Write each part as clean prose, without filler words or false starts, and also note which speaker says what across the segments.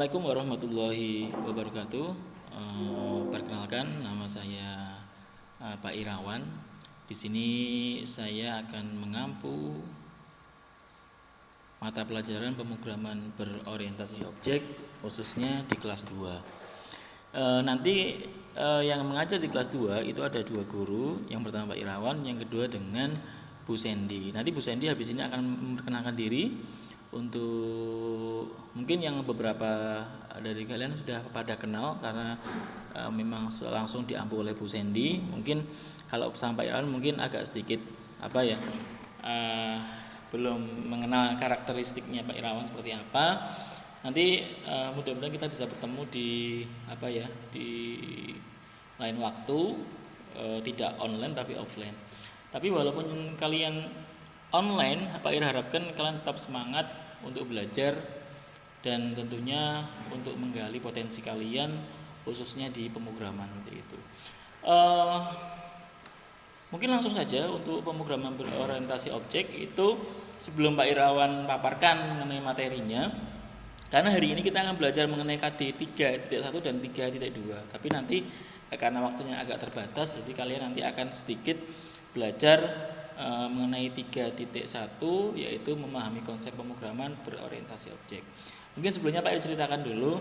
Speaker 1: Assalamualaikum warahmatullahi wabarakatuh. Perkenalkan, nama saya Pak Irawan. Di sini saya akan mengampu mata pelajaran pemrograman berorientasi objek, khususnya di kelas 2. Nanti yang mengajar di kelas 2 itu ada dua guru. Yang pertama Pak Irawan, yang kedua dengan Bu Sendi. Nanti Bu Sendi habis ini akan memperkenalkan diri. Untuk mungkin yang beberapa dari kalian sudah pada kenal karena memang langsung diampu oleh Bu Sendi. Mungkin kalau sampai mungkin agak sedikit belum mengenal karakteristiknya Pak Irawan seperti apa. Nanti mudah-mudahan kita bisa bertemu di di lain waktu, tidak online tapi offline. Tapi walaupun kalian online, Pak Ir harapkan kalian tetap semangat untuk belajar dan tentunya untuk menggali potensi kalian khususnya di pemrograman seperti itu. Mungkin langsung saja untuk pemrograman berorientasi objek itu sebelum Pak Irawan paparkan mengenai materinya, karena hari ini kita akan belajar mengenai KD 3.1 dan 3.2. Tapi nanti karena waktunya agak terbatas, jadi kalian nanti akan sedikit belajar mengenai 3.1, yaitu memahami konsep pemrograman berorientasi objek. Mungkin sebelumnya Pak ceritakan dulu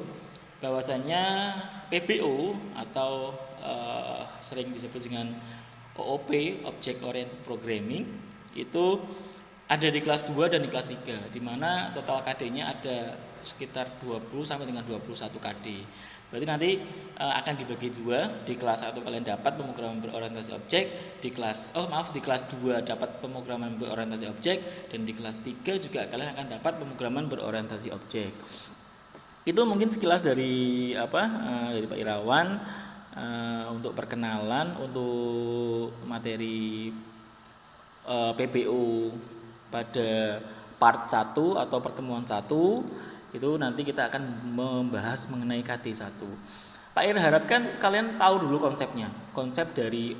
Speaker 1: bahwasanya PBO atau sering disebut dengan OOP, Object Oriented Programming, itu ada di kelas 2 dan di kelas 3, di mana total KD-nya ada sekitar 20 sampai dengan 21 KD. Berarti nanti akan dibagi dua. Di kelas 1 kalian dapat pemrograman berorientasi objek, di kelas 2 dapat pemrograman berorientasi objek, dan di kelas 3 juga kalian akan dapat pemrograman berorientasi objek. Itu mungkin sekilas dari dari Pak Irawan untuk perkenalan untuk materi PBO pada part 1 atau pertemuan 1. Itu nanti kita akan membahas mengenai KD1. Pak Ir harapkan kalian tahu dulu konsepnya. Konsep dari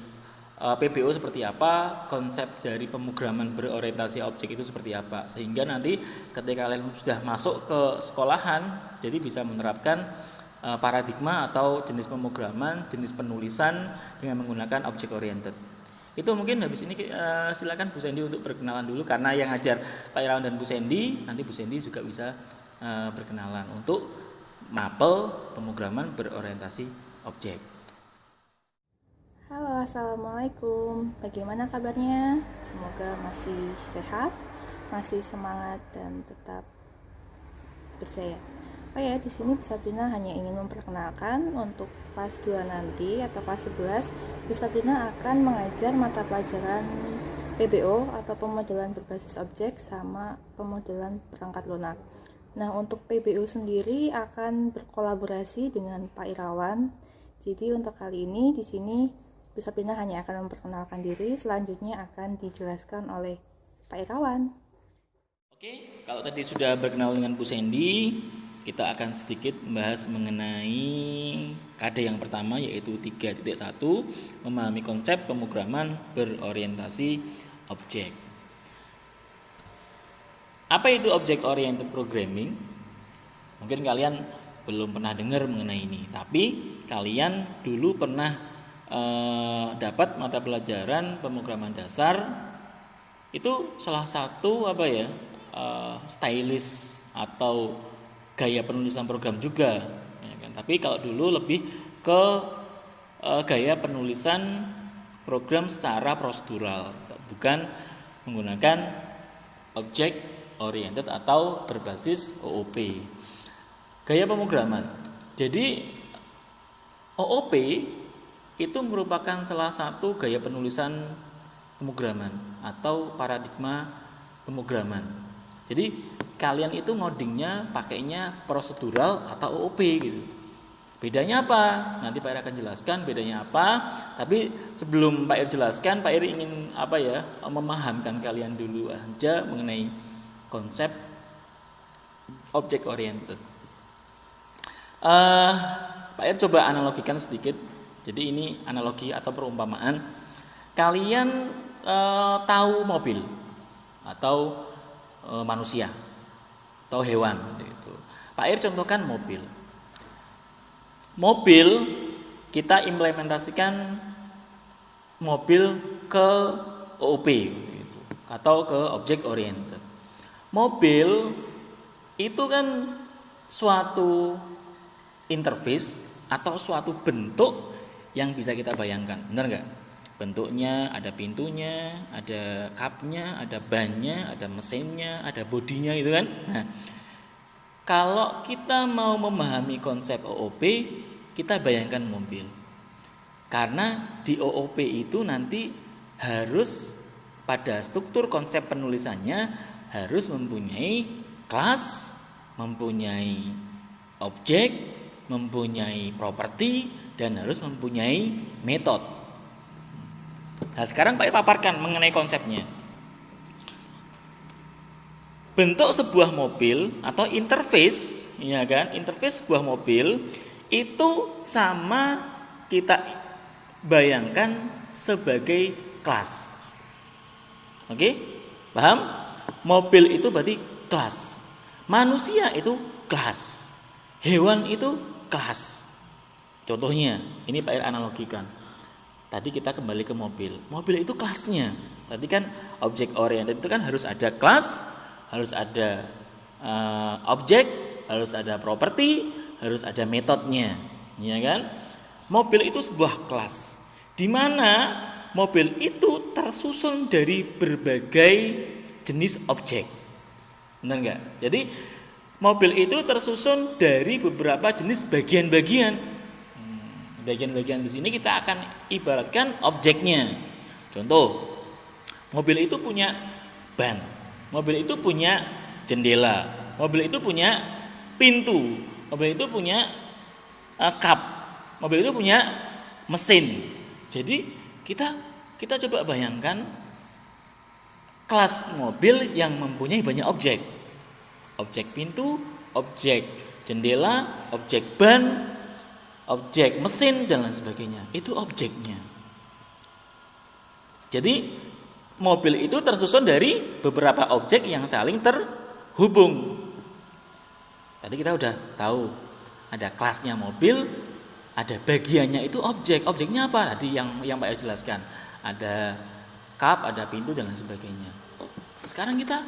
Speaker 1: PBO seperti apa, konsep dari pemrograman berorientasi objek itu seperti apa. Sehingga nanti ketika kalian sudah masuk ke sekolahan, jadi bisa menerapkan paradigma atau jenis pemrograman, jenis penulisan dengan menggunakan object oriented. Itu mungkin habis ini silakan Bu Sendi untuk berkenalan dulu, karena yang ngajar Pak Irawan dan Bu Sendi, nanti Bu Sendi juga bisa berkenalan untuk mapel pemrograman berorientasi objek.
Speaker 2: Halo, assalamualaikum. Bagaimana kabarnya? Semoga masih sehat, masih semangat dan tetap percaya. Oh ya, di sini Bu Sabrina hanya ingin memperkenalkan untuk kelas 2 nanti atau kelas 11, Bu Sabrina akan mengajar mata pelajaran PBO atau pemodelan berbasis objek sama pemodelan perangkat lunak. Nah, untuk PBO sendiri akan berkolaborasi dengan Pak Irawan. Jadi untuk kali ini di sini Bu Sabrina hanya akan memperkenalkan diri, selanjutnya akan dijelaskan oleh Pak Irawan.
Speaker 1: Oke, kalau tadi sudah berkenal dengan Bu Sendi, kita akan sedikit membahas mengenai KD yang pertama, yaitu 3.1, memahami konsep pemrograman berorientasi objek. Apa itu Object Oriented Programming? Mungkin kalian belum pernah dengar mengenai ini, tapi kalian dulu pernah dapat mata pelajaran pemrograman dasar. Itu salah satu stylist atau gaya penulisan program juga, ya kan? Tapi kalau dulu lebih ke gaya penulisan program secara prosedural, bukan menggunakan object oriented atau berbasis OOP. Gaya pemrograman. Jadi OOP itu merupakan salah satu gaya penulisan pemrograman atau paradigma pemrograman. Jadi kalian itu ngodingnya pakainya prosedural atau OOP gitu. Bedanya apa? Nanti Pak Ir akan jelaskan bedanya apa. Tapi sebelum Pak Ir jelaskan, Pak Ir ingin memahamkan kalian dulu aja mengenai konsep object oriented. Pak Ir coba analogikan sedikit. Jadi ini analogi atau perumpamaan. Kalian tahu mobil atau manusia atau hewan gitu. Pak Ir contohkan mobil. Mobil kita implementasikan mobil ke OOP gitu, atau ke object oriented. Mobil itu kan suatu interface atau suatu bentuk yang bisa kita bayangkan, benar nggak? Bentuknya ada pintunya, ada kapnya, ada bannya, ada mesinnya, ada bodinya gitu kan. Nah, kalau kita mau memahami konsep OOP, kita bayangkan mobil. Karena di OOP itu nanti harus pada struktur konsep penulisannya harus mempunyai kelas, mempunyai objek, mempunyai properti, dan harus mempunyai metode. Nah, sekarang Pak Ir paparkan mengenai konsepnya. Bentuk sebuah mobil atau interface, ya kan? Interface sebuah mobil itu sama kita bayangkan sebagai kelas. Oke? Paham? Mobil itu berarti kelas. Manusia itu kelas. Hewan itu kelas. Contohnya, ini Pak Ir analogikan. Tadi kita kembali ke mobil. Mobil itu kelasnya. Tadi kan objek oriented itu kan harus ada kelas, harus ada objek, harus ada properti, harus ada metodenya, ya kan? Mobil itu sebuah kelas, di mana mobil itu tersusun dari berbagai jenis objek, benar nggak? Jadi mobil itu tersusun dari beberapa jenis bagian-bagian. Bagian-bagian di sini kita akan ibaratkan objeknya. Contoh, mobil itu punya ban, mobil itu punya jendela, mobil itu punya pintu, mobil itu punya kap, mobil itu punya mesin. Jadi kita coba bayangkan kelas mobil yang mempunyai banyak objek. Objek pintu, objek jendela, objek ban, objek mesin dan lain sebagainya. Itu objeknya. Jadi mobil itu tersusun dari beberapa objek yang saling terhubung. Tadi kita udah tahu ada kelasnya mobil, ada bagiannya itu objek. Objeknya apa? Tadi yang Pak Ir jelaskan. Ada kap, ada pintu dan lain sebagainya. Sekarang kita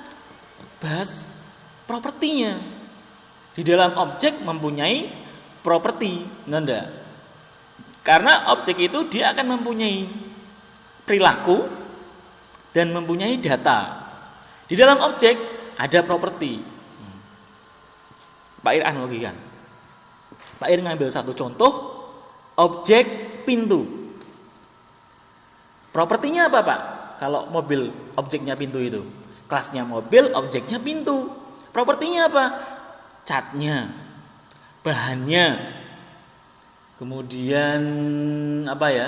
Speaker 1: bahas propertinya. Di dalam objek mempunyai properti, nanda. Karena objek itu dia akan mempunyai perilaku dan mempunyai data. Di dalam objek ada properti. Pak Ir analogikan. Pak Ir ngambil satu contoh objek pintu. Propertinya apa, Pak? Kalau mobil objeknya pintu itu, kelasnya mobil, objeknya pintu. Propertinya apa? Catnya, bahannya, kemudian apa ya,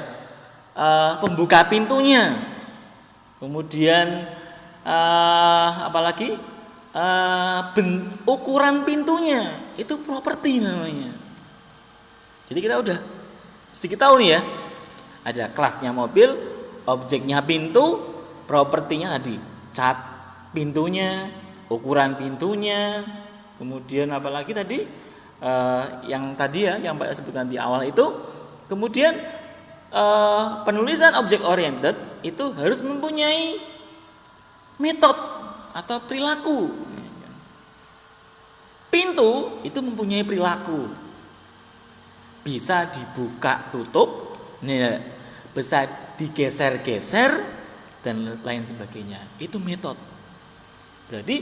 Speaker 1: pembuka pintunya, kemudian apalagi ukuran pintunya, itu properti namanya. Jadi kita udah sedikit tahu nih ya, ada kelasnya mobil, objeknya pintu, propertinya tadi cat pintunya, ukuran pintunya, kemudian apalagi tadi yang tadi ya, yang Pak sebutkan di awal itu. Kemudian penulisan objek oriented itu harus mempunyai metode atau perilaku. Pintu itu mempunyai perilaku, bisa dibuka tutup, bisa digeser-geser dan lain sebagainya. Itu metode. Berarti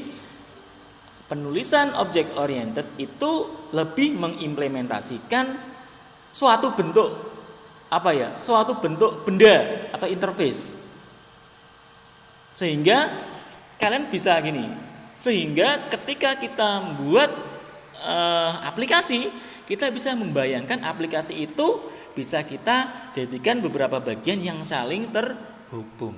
Speaker 1: penulisan objek oriented itu lebih mengimplementasikan suatu bentuk apa ya? Suatu bentuk benda atau interface. Sehingga kalian bisa gini. Sehingga ketika kita membuat aplikasi, kita bisa membayangkan aplikasi itu bisa kita jadikan beberapa bagian yang saling terhubung.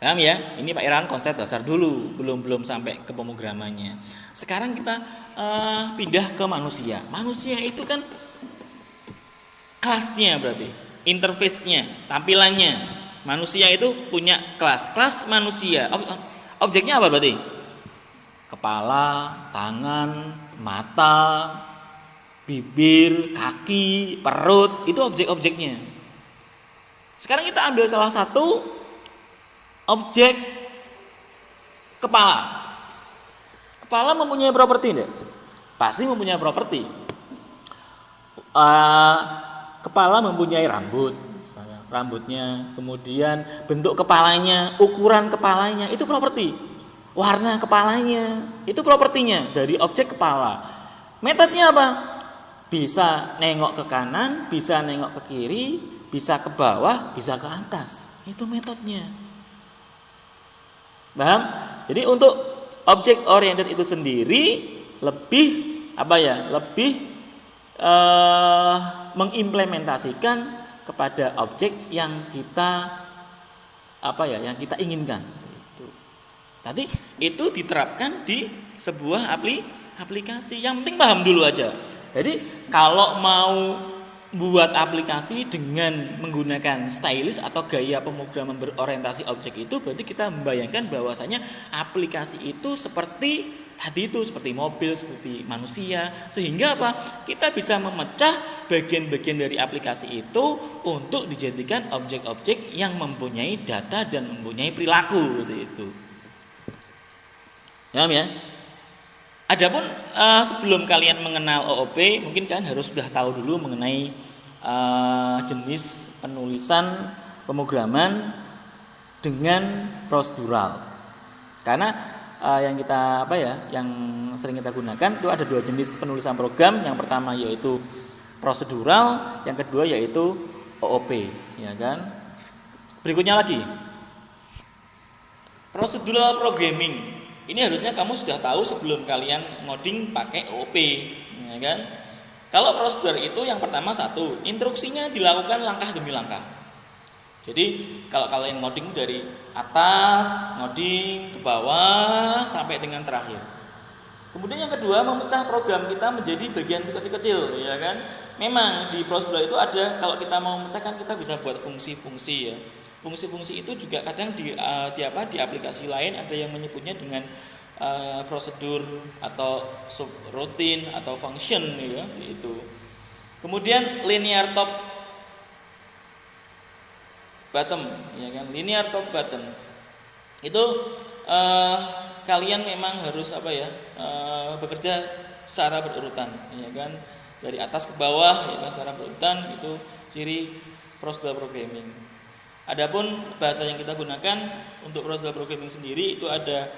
Speaker 1: Paham ya? Ini Pak Iran konsep dasar dulu, belum sampai ke pemrogramannya. Sekarang kita pindah ke manusia. Manusia itu kan kelasnya berarti, interface-nya, tampilannya. Manusia itu punya kelas manusia. Objeknya apa berarti? kepala, tangan, mata, bibir, kaki, perut, itu objek-objeknya. Sekarang kita ambil salah satu objek kepala. Kepala mempunyai properti enggak? Pasti mempunyai properti. Kepala mempunyai rambut, misalnya rambutnya, kemudian bentuk kepalanya, ukuran kepalanya, itu properti. Warna kepalanya, itu propertinya dari objek kepala. Metodenya apa? Bisa nengok ke kanan, bisa nengok ke kiri, bisa ke bawah, bisa ke atas. Itu metodenya. Paham? Jadi untuk object oriented itu sendiri lebih lebih mengimplementasikan kepada objek yang kita yang kita inginkan. Jadi itu diterapkan di sebuah aplikasi. Yang penting paham dulu aja. Jadi kalau mau buat aplikasi dengan menggunakan stylus atau gaya pemrograman berorientasi objek itu, berarti kita membayangkan bahwasanya aplikasi itu seperti seperti mobil, seperti manusia, sehingga kita bisa memecah bagian-bagian dari aplikasi itu untuk dijadikan objek-objek yang mempunyai data dan mempunyai perilaku seperti itu. Ya. Adapun sebelum kalian mengenal OOP, mungkin kalian harus sudah tahu dulu mengenai jenis penulisan pemrograman dengan prosedural. Karena yang kita yang sering kita gunakan itu ada dua jenis penulisan program. Yang pertama yaitu prosedural, yang kedua yaitu OOP, ya kan? Berikutnya lagi procedural programming. Ini harusnya kamu sudah tahu sebelum kalian ngoding pakai OOP, ya kan? Kalau prosedur itu yang pertama instruksinya dilakukan langkah demi langkah. Jadi kalau kalian ngoding dari atas, ngoding ke bawah sampai dengan terakhir. Kemudian yang kedua, memecah program kita menjadi bagian kecil-kecil, ya kan? Memang di prosedur itu ada, kalau kita mau memecahkan kita bisa buat fungsi-fungsi ya. Fungsi-fungsi itu juga kadang di aplikasi lain ada yang menyebutnya dengan prosedur atau subroutine atau function ya, itu. Kemudian linear top bottom, ya kan? Linear top bottom. Itu kalian memang harus bekerja secara berurutan, ya kan? Dari atas ke bawah, ya kan, secara berurutan, itu ciri procedural programming. Adapun bahasa yang kita gunakan untuk procedural programming sendiri itu ada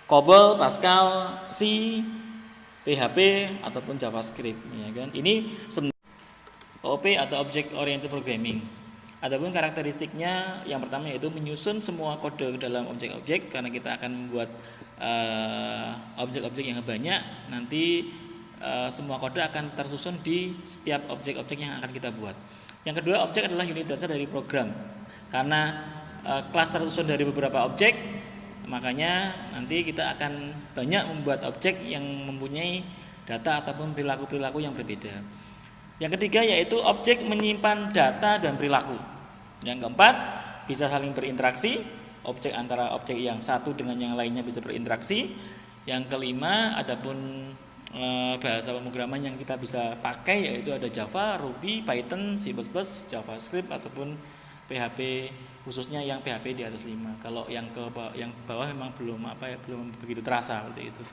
Speaker 1: COBOL, Pascal, C, PHP ataupun JavaScript, ya kan? Ini OOP atau Object Oriented Programming. Adapun karakteristiknya yang pertama yaitu menyusun semua kode ke dalam objek-objek, karena kita akan membuat objek-objek yang banyak. Nanti semua kode akan tersusun di setiap objek-objek yang akan kita buat. Yang kedua, objek adalah unit dasar dari program. Karena kelas tersusun dari beberapa objek, makanya nanti kita akan banyak membuat objek yang mempunyai data ataupun perilaku-perilaku yang berbeda. Yang ketiga yaitu objek menyimpan data dan perilaku. Yang keempat, bisa saling berinteraksi. Objek antara objek yang satu dengan yang lainnya bisa berinteraksi. Yang kelima, adapun bahasa pemrograman yang kita bisa pakai yaitu ada Java, Ruby, Python, C++, JavaScript ataupun PHP, khususnya yang PHP di atas 5. Kalau yang bawah memang belum begitu terasa seperti itu.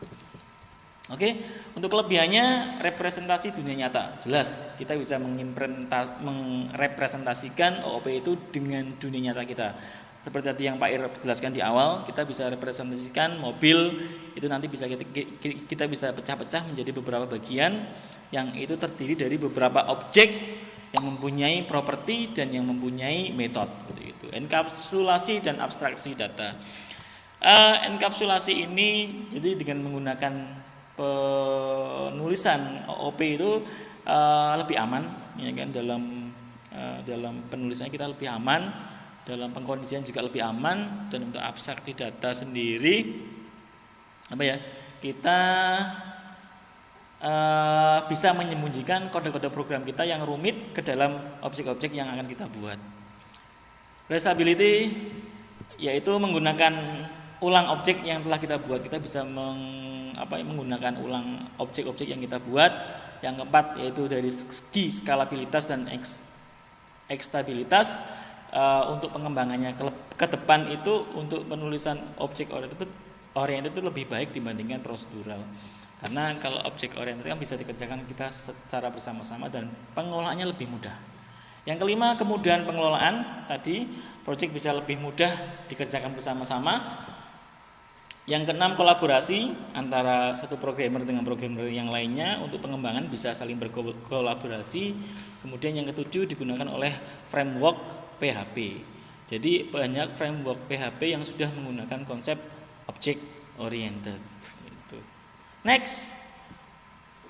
Speaker 1: Oke, untuk kelebihannya representasi dunia nyata. Jelas kita bisa merepresentasikan OOP itu dengan dunia nyata kita. Seperti tadi yang Pak Ir jelaskan di awal, kita bisa representasikan mobil itu nanti bisa kita bisa pecah-pecah menjadi beberapa bagian yang itu terdiri dari beberapa objek yang mempunyai properti dan yang mempunyai metode seperti itu. Enkapsulasi dan abstraksi data. Enkapsulasi ini jadi dengan menggunakan penulisan OOP itu lebih aman, ya kan, dalam penulisannya kita lebih aman. Dalam pengkondisian juga lebih aman, dan untuk abstraksi data sendiri kita bisa menyembunyikan kode-kode program kita yang rumit ke dalam objek-objek yang akan kita buat. Reusability yaitu menggunakan ulang objek yang telah kita buat. Kita bisa menggunakan ulang objek-objek yang kita buat. Yang keempat yaitu dari segi skalabilitas dan ekstabilitas. Untuk pengembangannya ke depan itu untuk penulisan objek oriented itu lebih baik dibandingkan prosedural. Karena kalau objek oriented kan bisa dikerjakan kita secara bersama-sama dan pengolahannya lebih mudah. Yang kelima, kemudahan pengelolaan. Tadi project bisa lebih mudah dikerjakan bersama-sama. Yang keenam, kolaborasi antara satu programmer dengan programmer yang lainnya untuk pengembangan bisa saling berkolaborasi. Kemudian yang ketujuh, digunakan oleh framework PHP. Jadi banyak framework PHP yang sudah menggunakan konsep object oriented. Next,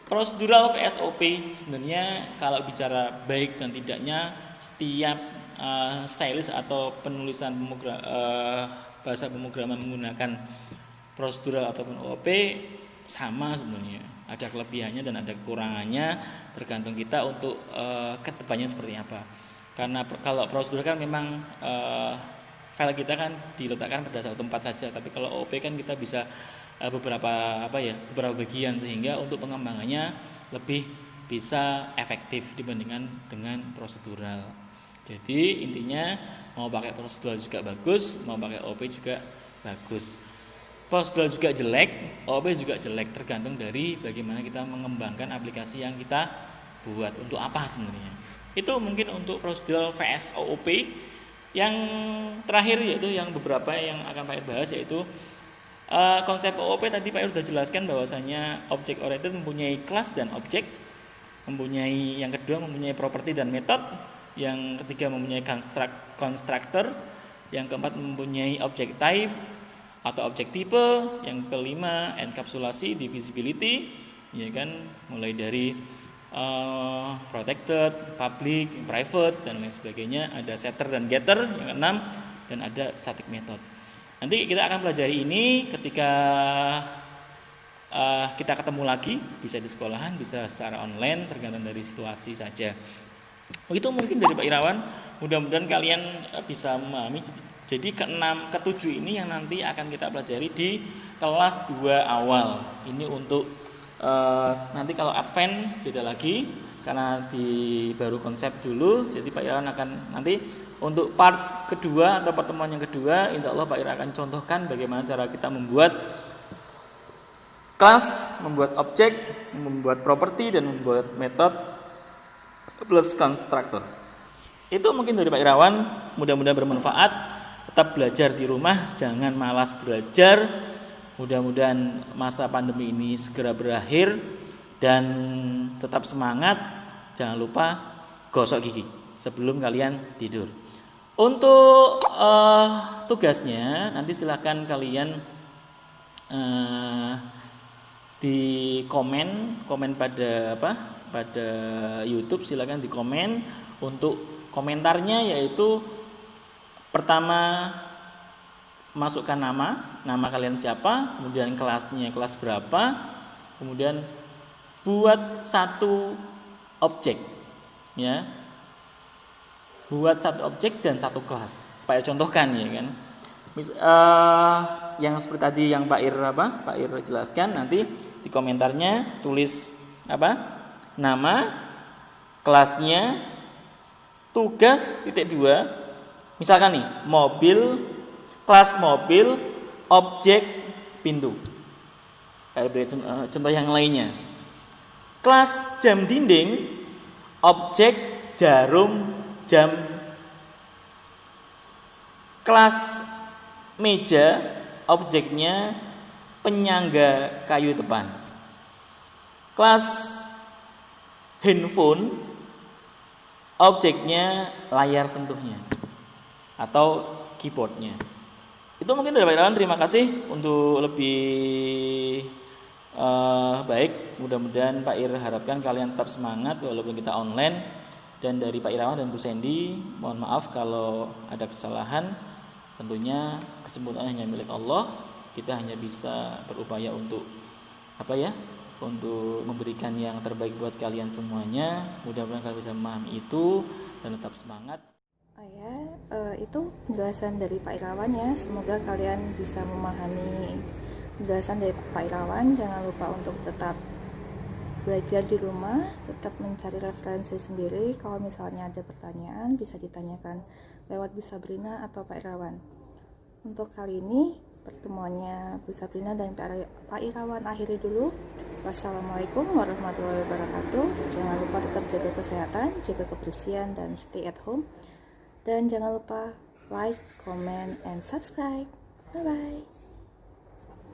Speaker 1: procedural SOP. Sebenarnya kalau bicara baik dan tidaknya, setiap stylist atau penulisan bahasa pemrograman menggunakan prosedural ataupun OOP sama sebenarnya. Ada kelebihannya dan ada kekurangannya, tergantung kita untuk kedepannya seperti apa. Karena kalau prosedur kan memang file kita kan diletakkan pada satu tempat saja, tapi kalau OOP kan kita bisa beberapa bagian, sehingga untuk pengembangannya lebih bisa efektif dibandingkan dengan prosedural. Jadi intinya mau pakai prosedural juga bagus, mau pakai OOP juga bagus. Prosedural juga jelek, OOP juga jelek, tergantung dari bagaimana kita mengembangkan aplikasi yang kita buat, untuk apa sebenarnya. Itu mungkin untuk prosedural vs OOP. Yang terakhir yaitu yang beberapa yang akan Pak Ir bahas, yaitu konsep OOP tadi Pak Ir sudah jelaskan bahwasanya object oriented mempunyai kelas dan objek, yang kedua mempunyai properti dan method, yang ketiga mempunyai constructor, yang keempat mempunyai object type atau objek tipe, yang kelima enkapsulasi, divisibility, ya kan, mulai dari protected, public, private dan lain sebagainya. Ada setter dan getter yang keenam, dan ada static method. Nanti kita akan pelajari ini ketika kita ketemu lagi, bisa di sekolahan, bisa secara online, tergantung dari situasi saja. Begitu mungkin dari Pak Irawan. Mudah-mudahan kalian bisa memahami. Jadi ketujuh ini yang nanti akan kita pelajari di kelas 2 awal. Ini untuk nanti kalau Advent beda lagi, karena baru konsep dulu. Jadi Pak Irawan akan nanti untuk part kedua atau pertemuan yang kedua, insya Allah Pak Irawan akan contohkan bagaimana cara kita membuat kelas, membuat objek, membuat properti, dan membuat method plus constructor. Itu mungkin dari Pak Irawan. Mudah-mudahan bermanfaat. Tetap belajar di rumah, jangan malas belajar. Mudah-mudahan masa pandemi ini segera berakhir, dan tetap semangat. Jangan lupa gosok gigi sebelum kalian tidur. Untuk tugasnya nanti silakan kalian di komen pada pada YouTube, silakan di komen. Untuk komentarnya yaitu pertama masukkan nama kalian siapa, kemudian kelasnya kelas berapa, kemudian buat satu objek, ya, buat satu objek dan satu kelas. Pak Ir contohkan, ya kan. Yang seperti tadi yang Pak Ir jelaskan, nanti di komentarnya tulis nama, kelasnya, tugas titik 2. Misalkan nih, mobil, kelas mobil, objek pintu. Contoh yang lainnya. Kelas jam dinding, objek jarum jam. Kelas meja, objeknya penyangga kayu depan. Kelas handphone, objeknya layar sentuhnya atau keyboardnya. Itu mungkin dari Pak Irawan. Terima kasih. Untuk lebih baik, mudah-mudahan Pak Ir harapkan kalian tetap semangat walaupun kita online. Dan dari Pak Irawan dan Bu Sandy, mohon maaf kalau ada kesalahan. Tentunya kesempurnaan hanya milik Allah. Kita hanya bisa berupaya untuk untuk memberikan yang terbaik buat kalian semuanya. Mudah-mudahan kalian bisa memahami itu dan tetap semangat.
Speaker 2: Oh ya, itu penjelasan dari Pak Irawan ya. Semoga kalian bisa memahami penjelasan dari Pak Irawan. Jangan lupa untuk tetap belajar di rumah, tetap mencari referensi sendiri. Kalau misalnya ada pertanyaan bisa ditanyakan lewat Bu Sabrina atau Pak Irawan. Untuk kali ini pertemuannya Bu Sabrina dan Pak Irawan akhiri dulu. Wassalamualaikum warahmatullahi wabarakatuh. Jangan lupa tetap jaga kesehatan, jaga kebersihan, dan stay at home. Dan jangan lupa like, comment, and subscribe. Bye bye.